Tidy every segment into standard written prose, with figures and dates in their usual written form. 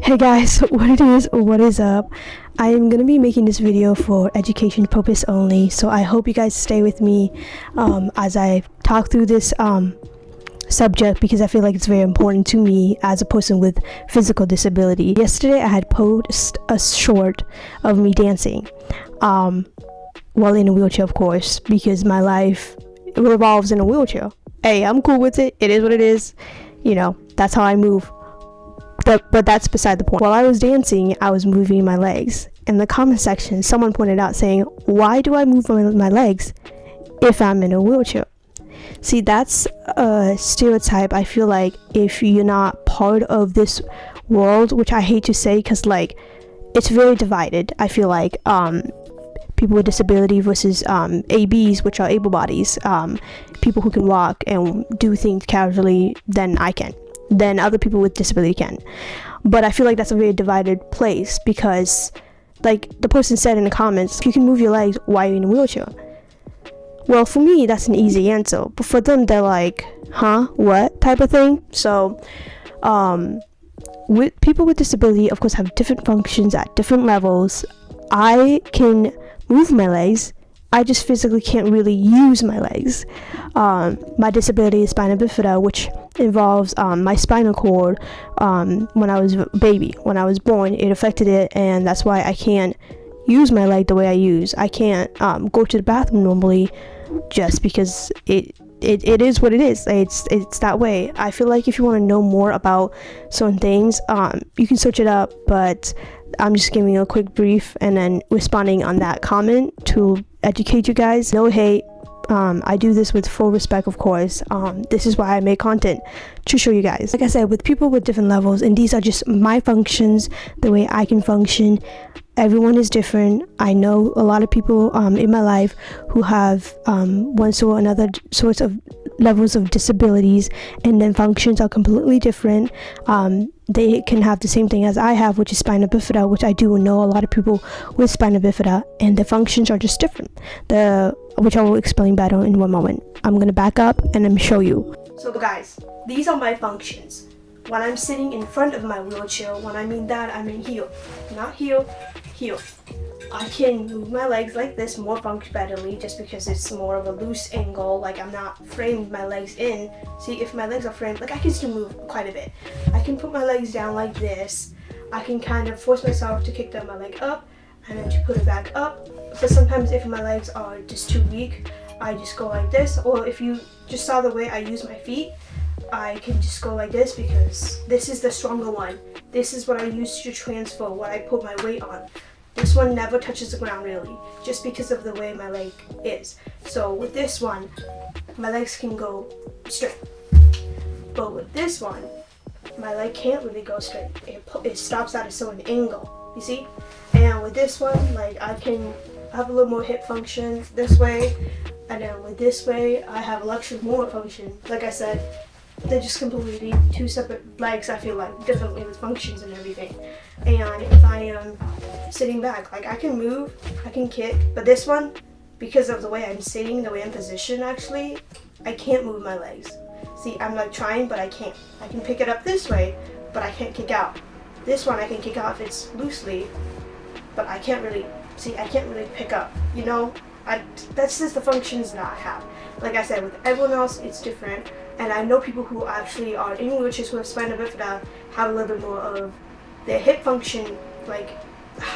Hey guys, what is up? I am gonna be making this video for education purpose only, so I hope you guys stay with me as I talk through this subject, because I feel like it's very important to me as a person with physical disability. Yesterday I had posted a short of me dancing while in a wheelchair, of course, because my life revolves in a wheelchair. Hey, I'm cool with it. It is what it is. You know, that's how I move. But that's beside the point. While I was dancing, I was moving my legs. In the comment section, someone pointed out saying, why do I move my legs if I'm in a wheelchair? See, that's a stereotype. I feel like if you're not part of this world, which I hate to say because like it's very divided. I feel like people with disability versus ABs, which are able bodies, people who can walk and do things casually than I can, than other people with disability can. But I feel like that's a very divided place, because like the person said in the comments, if you can move your legs, why are you in a wheelchair? Well, for me, that's an easy answer, but for them, they're like, huh, what type of thing? So with people with disability, of course, have different functions at different levels. I can move my legs, I just physically can't really use my legs. My disability is spina bifida, which involves my spinal cord. When I was a baby, when I was born, it affected it, and that's why I can't use my leg the way I use. I can't go to the bathroom normally, just because it is what it is. It's that way. I feel like if you want to know more about certain things, you can search it up, but I'm just giving you a quick brief and then responding on that comment to educate you guys. No hate. I do this with full respect, of course. This is why I make content, to show you guys. Like I said, with people with different levels, and these are just my functions, the way I can function. Everyone is different. I know a lot of people in my life who have one or another sorts of levels of disabilities, and then functions are completely different. They can have the same thing as I have, which is spina bifida, which I do know a lot of people with spina bifida, and the functions are just different, which I will explain better in one moment. I'm going to back up and I'm show you. So guys, these are my functions. When I'm sitting in front of my wheelchair, when I mean that, I mean heel, not heel, heel. I can move my legs like this more functionally, just because it's more of a loose angle, like I'm not framed my legs in. See, if my legs are framed, like I can still move quite a bit. I can put my legs down like this. I can kind of force myself to kick my leg up and then to put it back up. But sometimes if my legs are just too weak, I just go like this. Or if you just saw the way I use my feet, I can just go like this, because this is the stronger one. This is what I use to transfer what I put my weight on. This one never touches the ground really, just because of the way my leg is. So with this one, my legs can go straight. But with this one, my leg can't really go straight. It stops at a certain angle, you see? And with this one, like I can have a little more hip function this way, and then with this way, I have a luxury more function. Like I said, they're just completely two separate legs, I feel like, differently with functions and everything. And if I am sitting back, like I can move, I can kick, but this one, because of the way I'm sitting, the way I'm positioned actually, I can't move my legs. See, I'm like trying, but I can't. I can pick it up this way, but I can't kick out. This one I can kick out if it's loosely, but I can't really, see, I can't really pick up, you know? That's just the functions that I have. Like I said, with everyone else, it's different. And I know people who actually are in wheelchairs who have spina bifida have a little bit more of their hip function, like,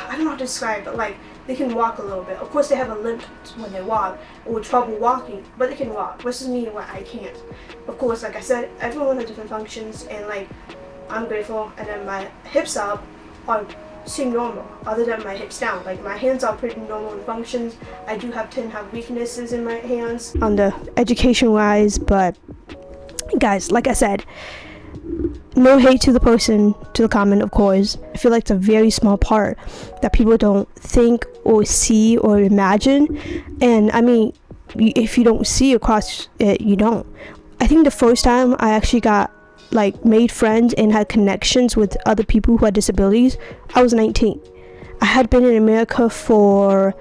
I don't know how to describe, but like, they can walk a little bit. Of course, they have a limp when they walk, or trouble walking, but they can walk, versus me when I can't. Of course, like I said, everyone has different functions, and like, I'm grateful, and then my hips up seem normal, other than my hips down. Like my hands are pretty normal in functions. I do tend to have weaknesses in my hands on the education wise, but guys, like I said, no hate to the person, to the comment, of course. I feel like it's a very small part that people don't think or see or imagine. And I mean, if you don't see across it, you don't. I think the first time I actually made friends and had connections with other people who had disabilities, I was 19. I had been in America for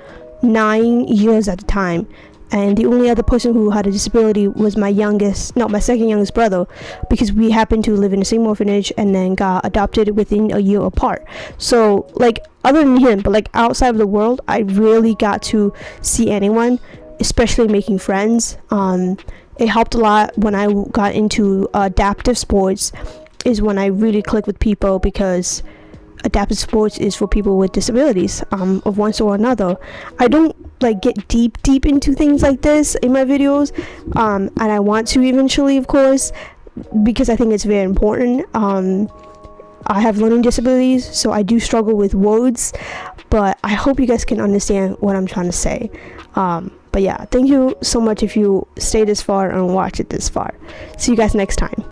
9 years at the time, and the only other person who had a disability was my second youngest brother, because we happened to live in the same orphanage and then got adopted within a year apart. So like, other than him, but like outside of the world, I really got to see anyone, especially making friends. It helped a lot when I got into adaptive sports, is when I really clicked with people, because adaptive sports is for people with disabilities of one sort or another. I don't like get deep into things like this in my videos, and I want to eventually, of course, because I think it's very important. I have learning disabilities, so I do struggle with words, but I hope you guys can understand what I'm trying to say. But yeah, thank you so much if you stay this far and watch it this far. See you guys next time.